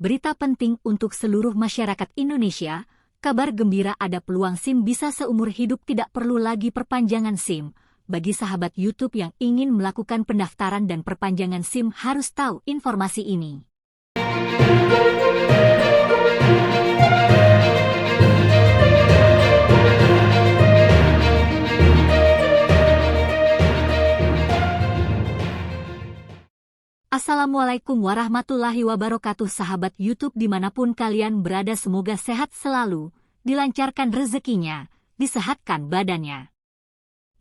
Berita penting untuk seluruh masyarakat Indonesia, kabar gembira ada peluang SIM bisa seumur hidup, tidak perlu lagi perpanjangan SIM. Bagi sahabat YouTube yang ingin melakukan pendaftaran dan perpanjangan SIM harus tahu informasi ini. Assalamualaikum warahmatullahi wabarakatuh, sahabat YouTube dimanapun kalian berada, semoga sehat selalu, dilancarkan rezekinya, disehatkan badannya.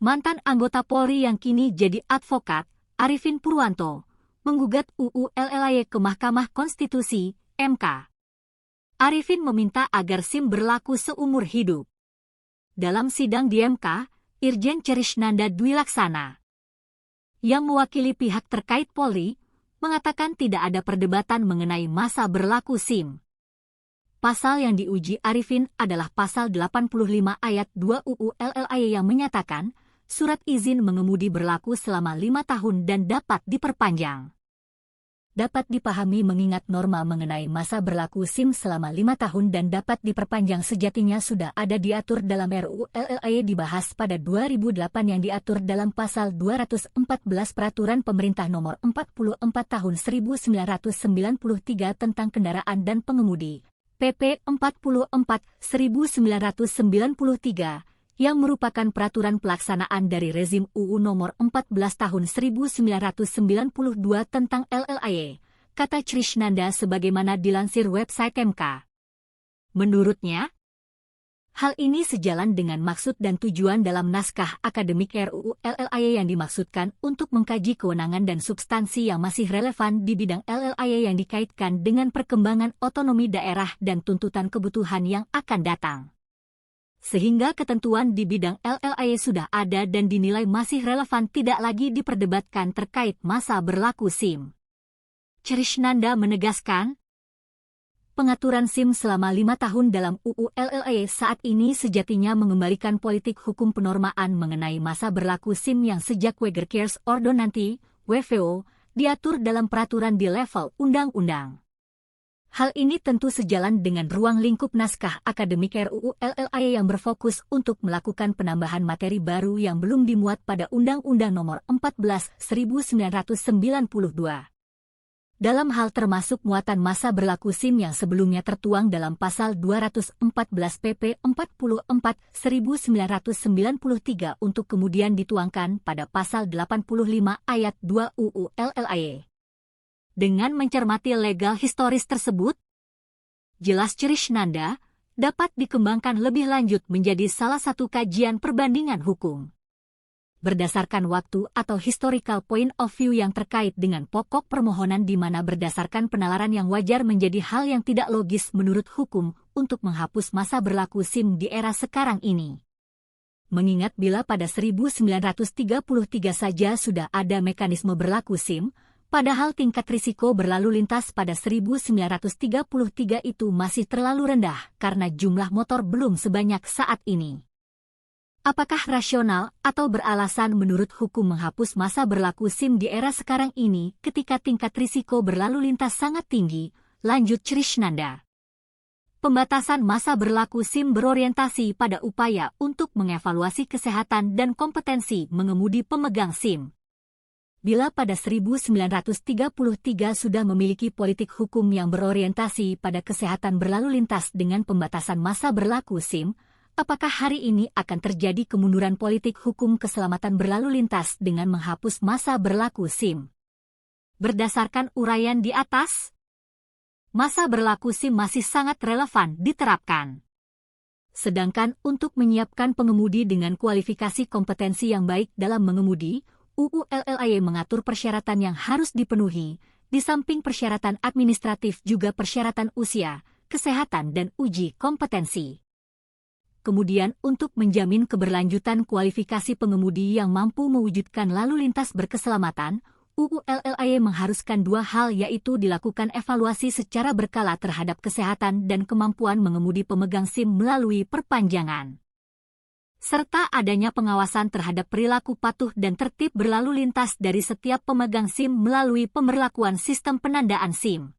Mantan anggota Polri yang kini jadi advokat, Arifin Purwanto, menggugat UU LLAY ke Mahkamah Konstitusi, MK. Arifin meminta agar SIM berlaku seumur hidup. Dalam sidang di MK, Irjen Cerisnanda Dwi Laksana, yang mewakili pihak terkait Polri, mengatakan tidak ada perdebatan mengenai masa berlaku SIM. Pasal yang diuji Arifin adalah Pasal 85 Ayat 2 UU LLAY yang menyatakan surat izin mengemudi berlaku selama 5 tahun dan dapat diperpanjang. Dapat dipahami mengingat norma mengenai masa berlaku SIM selama 5 tahun dan dapat diperpanjang sejatinya sudah ada diatur dalam RUU LLAY dibahas pada 2008 yang diatur dalam Pasal 214 Peraturan Pemerintah Nomor 44 Tahun 1993 tentang Kendaraan dan Pengemudi, PP 44 1993, yang merupakan peraturan pelaksanaan dari rezim UU Nomor 14 Tahun 1992 tentang LLAY, kata Cerisnanda sebagaimana dilansir website MK. Menurutnya, hal ini sejalan dengan maksud dan tujuan dalam naskah akademik RUU LLAY yang dimaksudkan untuk mengkaji kewenangan dan substansi yang masih relevan di bidang LLAY yang dikaitkan dengan perkembangan otonomi daerah dan tuntutan kebutuhan yang akan datang. Sehingga ketentuan di bidang LLAY sudah ada dan dinilai masih relevan, tidak lagi diperdebatkan terkait masa berlaku SIM. Cerisnanda menegaskan, pengaturan SIM selama 5 tahun dalam UU LLAY saat ini sejatinya mengembalikan politik hukum penormaan mengenai masa berlaku SIM yang sejak Wegerkers Ordonansi, WVO, diatur dalam peraturan di level undang-undang. Hal ini tentu sejalan dengan ruang lingkup naskah akademik RUU LLAY yang berfokus untuk melakukan penambahan materi baru yang belum dimuat pada Undang-Undang Nomor 14 1992. Dalam hal termasuk muatan masa berlaku SIM yang sebelumnya tertuang dalam Pasal 214 PP 44 1993 untuk kemudian dituangkan pada Pasal 85 Ayat 2 UU LLAY. Dengan mencermati legal historis tersebut, jelas Cerisnanda dapat dikembangkan lebih lanjut menjadi salah satu kajian perbandingan hukum. Berdasarkan waktu atau historical point of view yang terkait dengan pokok permohonan di mana berdasarkan penalaran yang wajar menjadi hal yang tidak logis menurut hukum untuk menghapus masa berlaku SIM di era sekarang ini. Mengingat bila pada 1933 saja sudah ada mekanisme berlaku SIM, padahal tingkat risiko berlalu lintas pada 1933 itu masih terlalu rendah karena jumlah motor belum sebanyak saat ini. Apakah rasional atau beralasan menurut hukum menghapus masa berlaku SIM di era sekarang ini ketika tingkat risiko berlalu lintas sangat tinggi? Lanjut Cerisnanda. Pembatasan masa berlaku SIM berorientasi pada upaya untuk mengevaluasi kesehatan dan kompetensi mengemudi pemegang SIM. Bila pada 1933 sudah memiliki politik hukum yang berorientasi pada kesehatan berlalu lintas dengan pembatasan masa berlaku SIM, apakah hari ini akan terjadi kemunduran politik hukum keselamatan berlalu lintas dengan menghapus masa berlaku SIM? Berdasarkan uraian di atas, masa berlaku SIM masih sangat relevan diterapkan. Sedangkan untuk menyiapkan pengemudi dengan kualifikasi kompetensi yang baik dalam mengemudi, UU LLAY mengatur persyaratan yang harus dipenuhi, di samping persyaratan administratif juga persyaratan usia, kesehatan dan uji kompetensi. Kemudian untuk menjamin keberlanjutan kualifikasi pengemudi yang mampu mewujudkan lalu lintas berkeselamatan, UU LLAY mengharuskan dua hal, yaitu dilakukan evaluasi secara berkala terhadap kesehatan dan kemampuan mengemudi pemegang SIM melalui perpanjangan, serta adanya pengawasan terhadap perilaku patuh dan tertib berlalu lintas dari setiap pemegang SIM melalui pemberlakuan sistem penandaan SIM.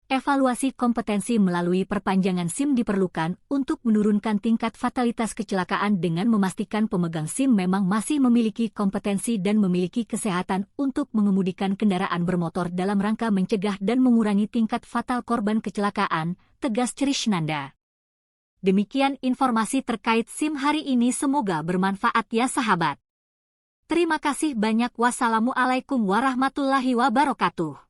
Evaluasi kompetensi melalui perpanjangan SIM diperlukan untuk menurunkan tingkat fatalitas kecelakaan dengan memastikan pemegang SIM memang masih memiliki kompetensi dan memiliki kesehatan untuk mengemudikan kendaraan bermotor dalam rangka mencegah dan mengurangi tingkat fatal korban kecelakaan, tegas Crishnanda. Demikian informasi terkait SIM hari ini, semoga bermanfaat ya sahabat. Terima kasih banyak. Wassalamualaikum warahmatullahi wabarakatuh.